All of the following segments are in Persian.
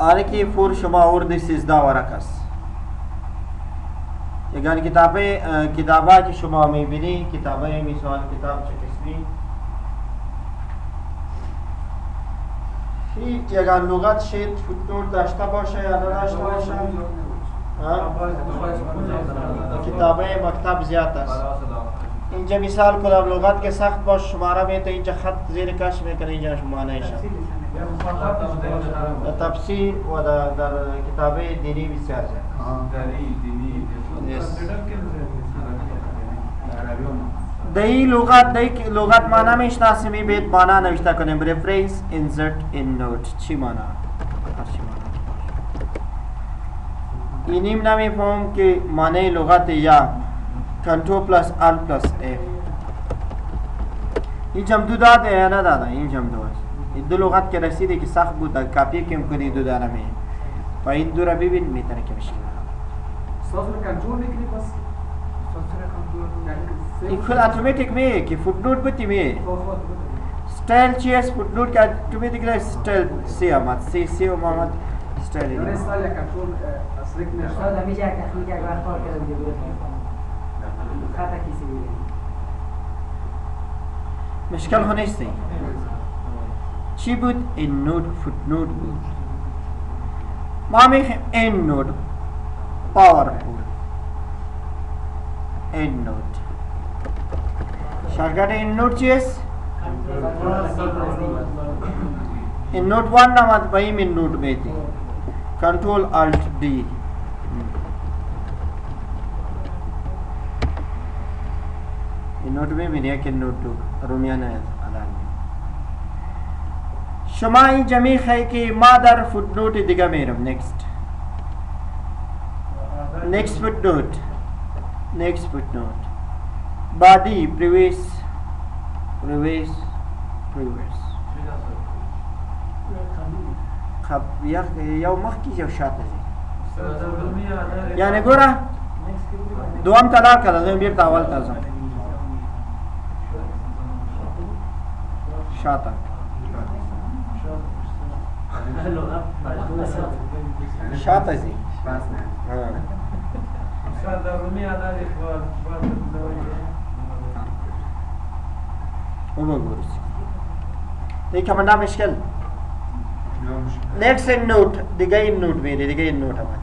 آره که فور شما آورده 13 ورق است. یگان کتابه که شما میبینی کتابه مثال کتاب چه قسمی یگان لغت شید فوتنوت داشته باشه یا نداشته باشه. کتابه مکتب زیاد است. اینجا مثال کنم لغت که سخت باش شماره می تو اینجا خط زیر کش میکنه اینجا شما نیشه تفسیر و در کتابه دینی بسیار زیاد دهی لغت معنی میشناسیم بید معنی نوشته کنیم reference insert in note چی معنی اینیم نمیفهم که معنی لغت یا کنترل پلس آل پلس اف این جمع داده یا نداده این جمع دو است این دو لغت که رسیده که سخت بود کپی کم کنی دو دانه می و این دو را ببین میتونه که مشکل کنترل میکنی بس این خود اتوماتیک میه که فوتنوت بودی میه स्टाइल चाहिए फुटनोट का automatically style सी आमद सी आमद स्टाइल يعني स्टाइل या कंट्रोल असलिक में استاد همیشه یک تخلیق یک وقت کار کرده دیگه خطا کسی میره مشکل ها نیست چی بود این نوت فوتنوت بود ما میخوایم این نوت پاورفول این نوت شرکت این نوت چیست این نوت ون نماد بایم این نوت بیتی کنٹرول آلٹ دی این نوت ببینید که نوت دو رومیانه الان شما این جمعی خواهی که ما در فوتنوت دیگه میرم next footnote body previous خب یو مخی یو شاته زی یعنی گوره دوام طلاق کرده زیم بیرت اول تازم شاته شاته زی او بگورسی دیگه من مشکل next in note دیگه این نوت میده دیگه این نوت آمده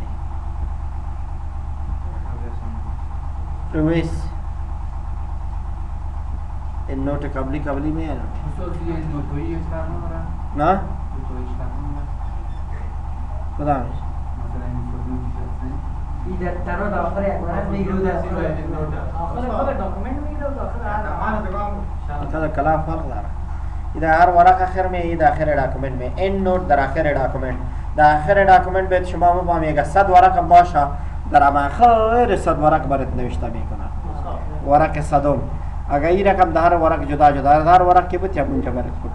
رویس این نوت قبلی میاد نه کدام ایده تنها در آخر یک ورق میگیره در آخر خود داکومنت میگیره و داخل کلا فرق داره ایده هر ورق آخر می ایده آخر داکومنت می این نوت در آخر داکومنت در آخر داکومنت بیت شما مفهمیگه 100 ورق باشه در اما خیر 100 ورق برات نوشته میکنه ورق صدم اگر این رقم در هر ورق جدا در هر ورق که بود یا اونجا برات کنه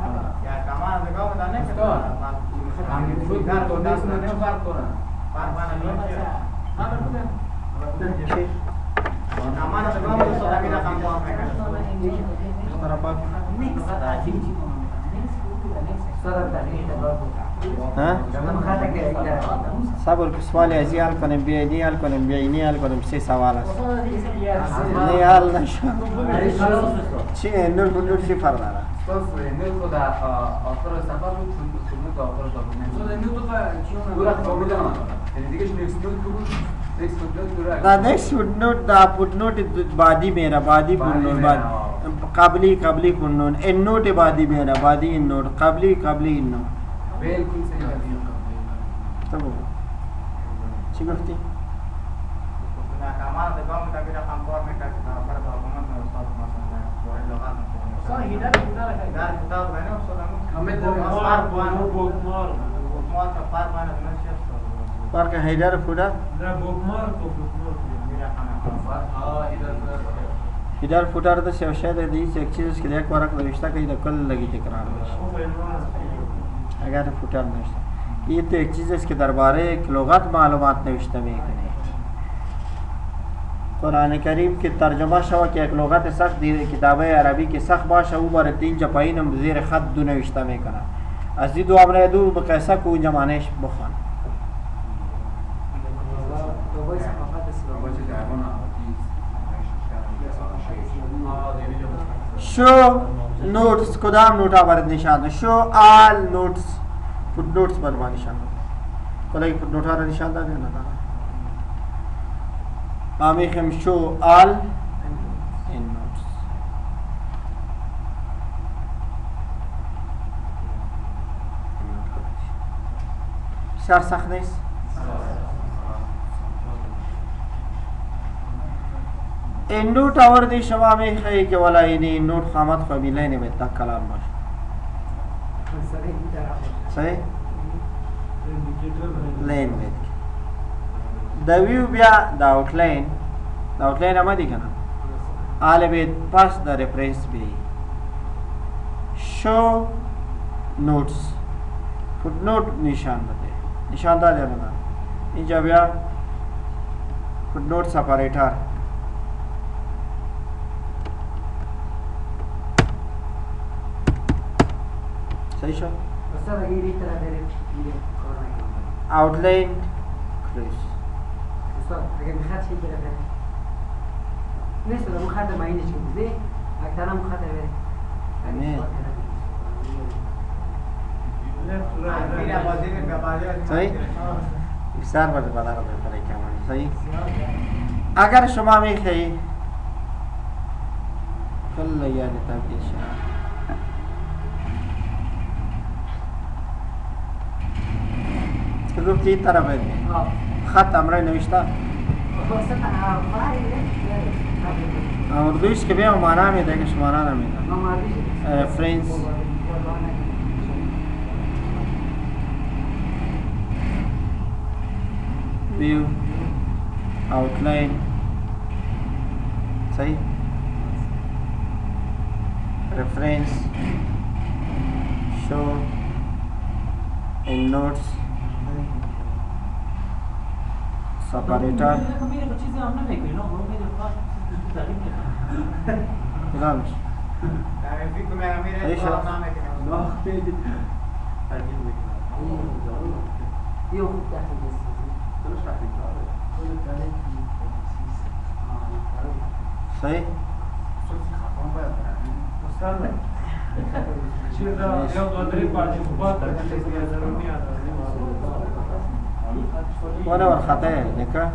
صبر سوال ازی حل کنیم بیایی حل کنیم بیایی حل کنیم 3 سوال است نه حل نشد چی نور چی فرق داره نور خود آخر سفر بود فوتنوت آخر داکومنت یعنی دیگه next footnote the footnote body मेरा body footnote body قبلی footnote in note body मेरा body in note قبلی in note बिल्कुल सही तब چی گفتی کامل دکام تاکید رقم فورمت تا پر داکومنت में استاد مثلا जो لغات में صح هدار کتاب ہے نا استاد हमें بوکمار کا پار باندې نشي فرق هیدر فودا هیدر فودا د څه شی د دې چې چیز کې یک ورق نوشته کوي د کل لګي تکرار نشي اگر فودا نشته ये तो एक चीज़ है इसके दरबारे एक लुगत मालूमात नविश्ता में करें कुरान करीम के तर्जुमा शवा के एक लुगत सख्त किताबें अरबी के सख्त बाशा ऊपर 3 जपाइन ज़ेर ख़त दो नविश्ता में करा अज़ीद व अबना दो बकैसा को जमानेश बुखान شو نوٹس کدام نوٹا وارد نشان دو شو آل نوٹس فٹ نوٹس برما نشان دو کلائی فٹ نوٹا را نشان دا دینا دا آمی خیم شو آل ان نوٹس بسیار سخت نیست این نوٹ آوردی شما میخوایی که ولی این نوٹ خامت خوابی لینی بید تا کلام باش صحیح؟ لین بید دا ویو بیا دا اوتلین اما دی کنا آل بید پاس دا ریفرنس بی شو نوٹس فوت نوٹ نشان بده نشان دا دینا دا اینجا بیا فوت نوٹ سپاریٹر صحیح شد؟ outline close اگر میخواد چی بره بره نیست بره مخاطر ماینش که بوده اکتر هم مخاطر بره نه صحیح؟ بسیار باید بالا رو بپره کمانی صحیح؟ اگر شما میخوایی کل یاد تبدیل شد گفتی این طرف باید خط امره نوشته اردویش که بیا مانا میده که شما مانا نمیده رفرنس view outline صحیح reference show in notes separator کدامش صحیح شد یو خوب تحصیل بسید صحیح وانا والخطأ نکه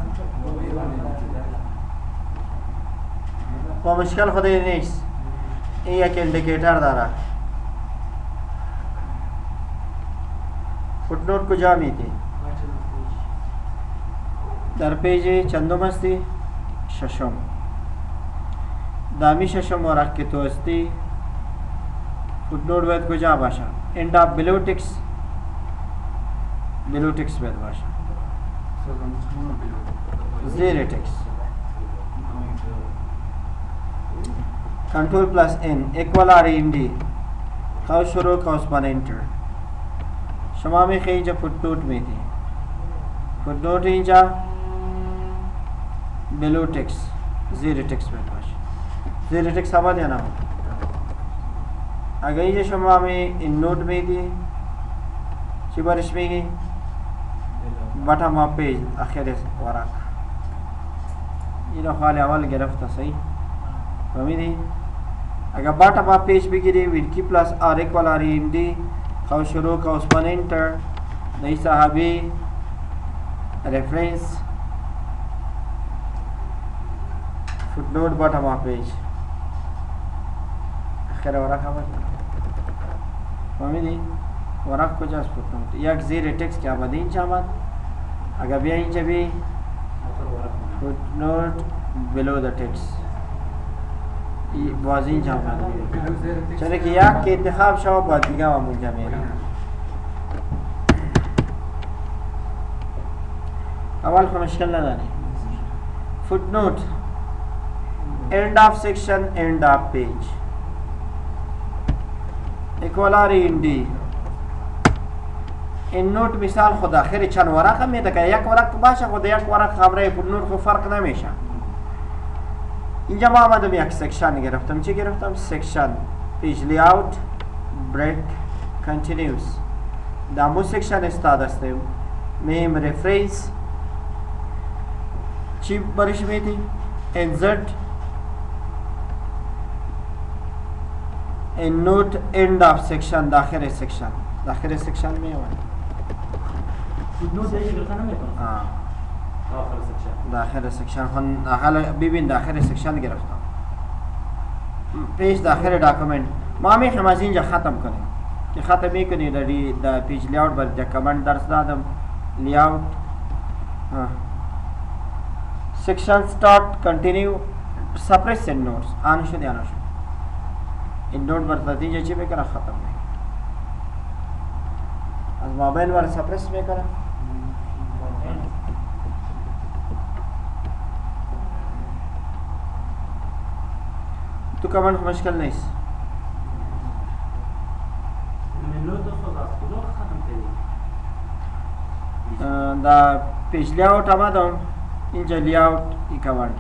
با مشکل خودی نیست این یک اندیکیتر داره فوتنوت کجا میدی در پیج چندم هستی ششم دامی ششم ورق که تو هستی فوتنوت باید کجا باشه end of below text باید باشه زیر text control plus n equal r in d خواهد شروع کاسپان انتر شما میخوایی اینجا فوتنوت میدی فوتنوت اینجا below text زیر text باید باشه زیر text آمد یا نه اگر اینجا شما می این نوت میدی چی بارش میگی bottom of page آخر ورق اینو خالی اول گرفته صحیح فهمیدی اگر bottom of page بگیری with key plus r equal r in d خواهد شروع کاسپان انتر نئی صحابی reference footnote bottom of page آخر ورق آمد فهمیدی ورق کجاست footnote یک زیر تکست که آمده اینجا آمد اگر بیا اینجا بی footnote below the text باز اینجا آمد چرا که یک که انتخاب شو باید دیگه هم اونجا میره اول خب مشکل نداری footnote end of section end of page equal r in d این نوت مثال خود آخر چند ورق میده که یک ورق باشه خود یک ورق خبره فوتنوت خود فرق نمیشه اینجا ما آمدم یک سکشن گرفتم چی گرفتم؟ سکشن پیج لیاوت بریک کنتینیوس دامو سکشن استاد هستیم میم رفرنس چی چی برش میتی؟ insert in note end of section داخل section داخل section می آمد فوتنوت دیگه گرفتن نمیکنه آخر سکشن داخل section حالا ببین داخل section گرفتم پیج داخل داکومنت ما میخوایم از اینجا ختم کنیم که ختم میکنی در پیج لیاوت بر در کامنت درس دادم لیاوت section start continue suppress end notes آن شد یا نشد این نوت بر نتیجه چی میکنه ختم میکنه از موبایل بر سپرس میکنه تو کامنت مشکل نیست دا پیج لیاوت آمدم اینجا لیاوت ای کامنت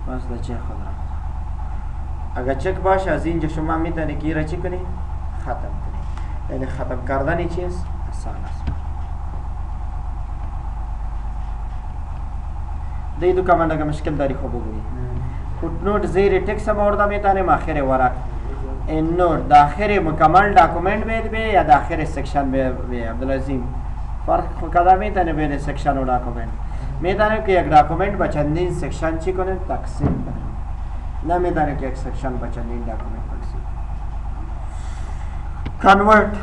بس دا چه خود را اگر چک باشه از اینجا شما میتونی که را چی کنی ختم کنی یعنی ختم کردن چیز آسان است دی دو کامنت اگر مشکل داری خوب بگویی فوتنوت زیر ٹیکس مورد میتونیم آخر ورق این نوت داخل مکمل ڈاکومنٹ بید بی یا داخل سیکشن بی عبدالعظیم فرق کدا میتونه بین سیکشن و ڈاکومنٹ میتونه که یک ڈاکومنٹ با چندین سیکشن چی کنه تقسیم کنه نمیتونه که یک سیکشن با چندین ڈاکومنٹ تقسیم کنورت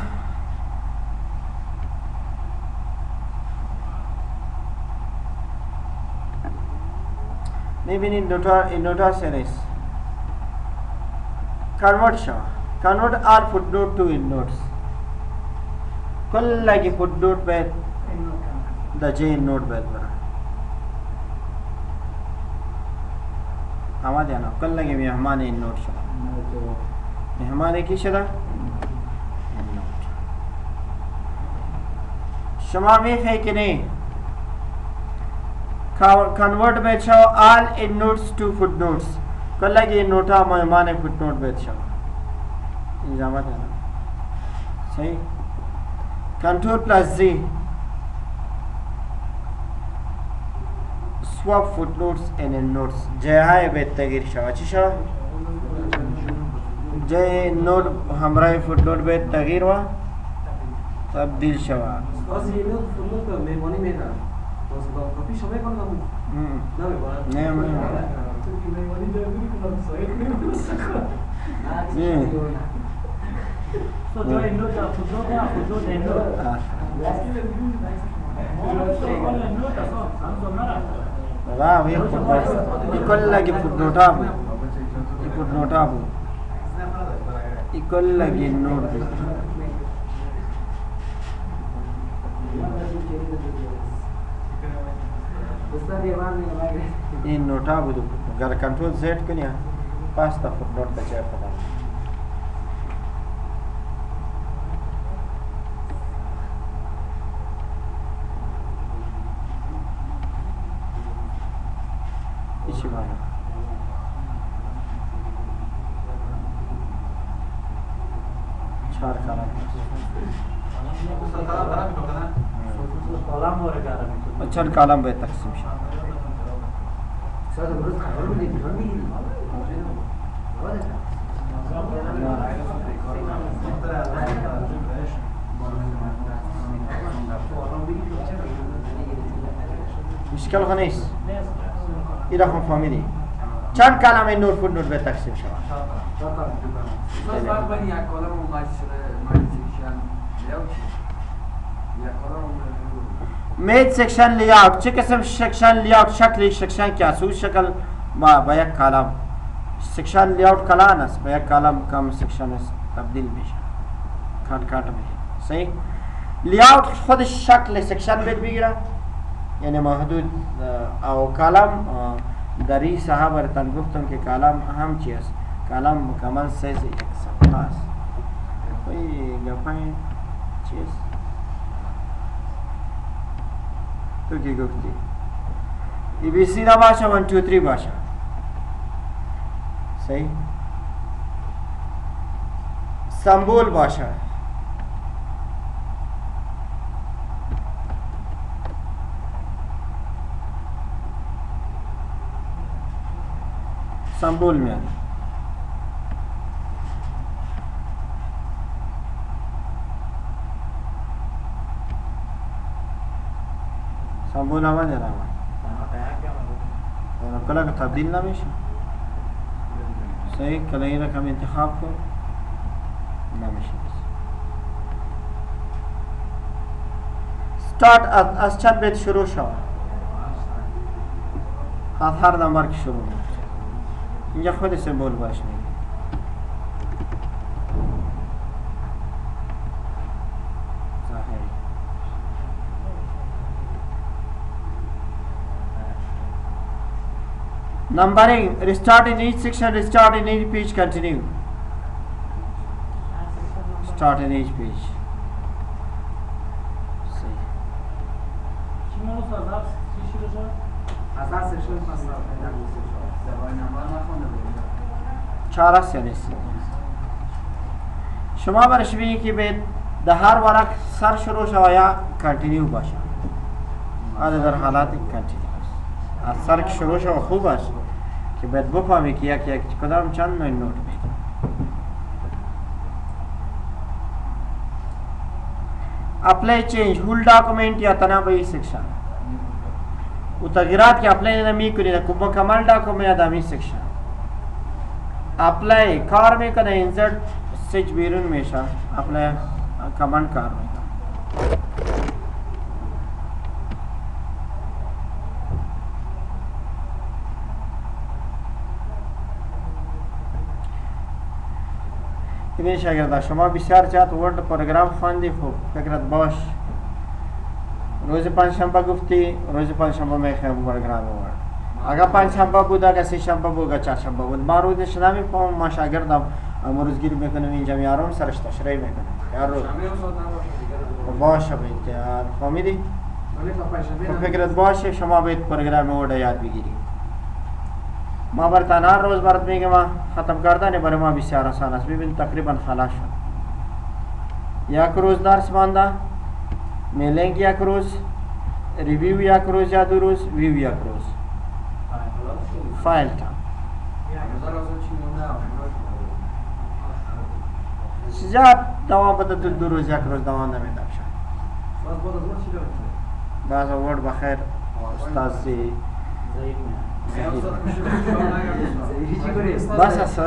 میبینید این نوتا سریز convert شو convert all footnote to endnotes کل footnote باید دا جه endnote باید برا آمد یا نا کل مهمان endnote شده مهمان کی شده endnote شما میخوای که نه convert باید شو all endnotes to footnotes کل نوتا مهمان footnote باید شو اینجا آمد یا نا صحیح کنترول پلس زی swap footnotes and endnotes جای های باید تغییر شود چی شود؟ جای نوت همراه footnote باید تغییر و تبدیل شود آزی این نوت footnote به مهمانی میدن باز با کپی شما میکنم نه مهمانی دارمی کنم سایت میکنم تو جای نوت فوتنوت یا فوتنوت endnote واو یہ کل لگی فوتنوٹا بود یہ فوتنوٹا بود یہ کل لگی نوٹ بود یہ نوٹا بود اگر کنٹرول زیڈ کنیا پاستا فوتنوٹ کا چاہے پتا ایشی بانا چهار کلام چهار کلام باید تقسیم شد مشکل خو نیست این رقم فهمیدی چند کلمه نور فوتنوت به تقسیم شود باز فرق بین یک کلم و مجید سیکشن لیاوت یک کلم مید سیکشن لیاوت چه قسم سیکشن لیاوت شکلی سیکشن که اساس شکل با یک کلم سیکشن لیاوت کلان است با یک کلم کم سیکشن است تبدیل میشه کات میشه صحیح لیاوت خودش شکل سیکشن بگیره یعنی محدود او کلم در این صحابه برتن گفتم که کلم هم چی است کلم مکمل سیز یک صفحه است کوئی گپای چی است تو کی گفتی ای بی سی نباشه 1 2 3 باشه صحیح سمبول باشه سمبول میاد. سمبول آمد یا نامد؟ کلا که تبدیل نمیشه. صحیح، کلا این رقم انتخاب کن نمیشه. start از چند بیت شروع شود؟ از هر نمبر که شروع میشه. اینجا خود سمبول باش میگه. صحیح. Numbering, restart in each section, restart in each page, continue. Start in each page. See. چهار است یا نیست؟ شما برش بینید که به در هر ورق سر شروع شود یا کنتینیو باشه. در حالت کنتینیو از سر که شروع شود خوب است که باید بفهمی که یک کدام چند نوع نوت میگه. اپلای چینج هول داکومنت یا تنابعی سیکشن و تغییرات که اپلای نمیکنید که مکمل داکومنت یا دامی سیکشن اپلای کار میکنه انسرت سیچ بیرون میشه اپلای کمند کار میکنه. این شاگرد شما بسیار زیاد ورد پروگرام خواندی خوب فکرت باش روز پنجشنبه گفتی روز پنجشنبه میخوایم پروگرام ورد اگر پنجشنبه بود اگر سه شنبه بود اگر چهارشنبه بود ما روزش نمیفهمم ما شاگردم امروز گیر میکنم اینجا میارم سرش تشریح میکنم هر روز باشه باید فهمیدی؟ فکرت باشه شما باید پروگرام ورد یاد بگیرید. ما برتن هر روز برات میگم ختم کردن برای ما بسیار آسان است. ببین تقریبا خلاص شد. یک روز درس مانده میلینگ یک روز ریویو یک روز یا دو روز ویو یک روز فایل تا زیاد دوام بده دو روز یک روز دوام نمیده بشه. باز ورد بخیر استاد زی بس است.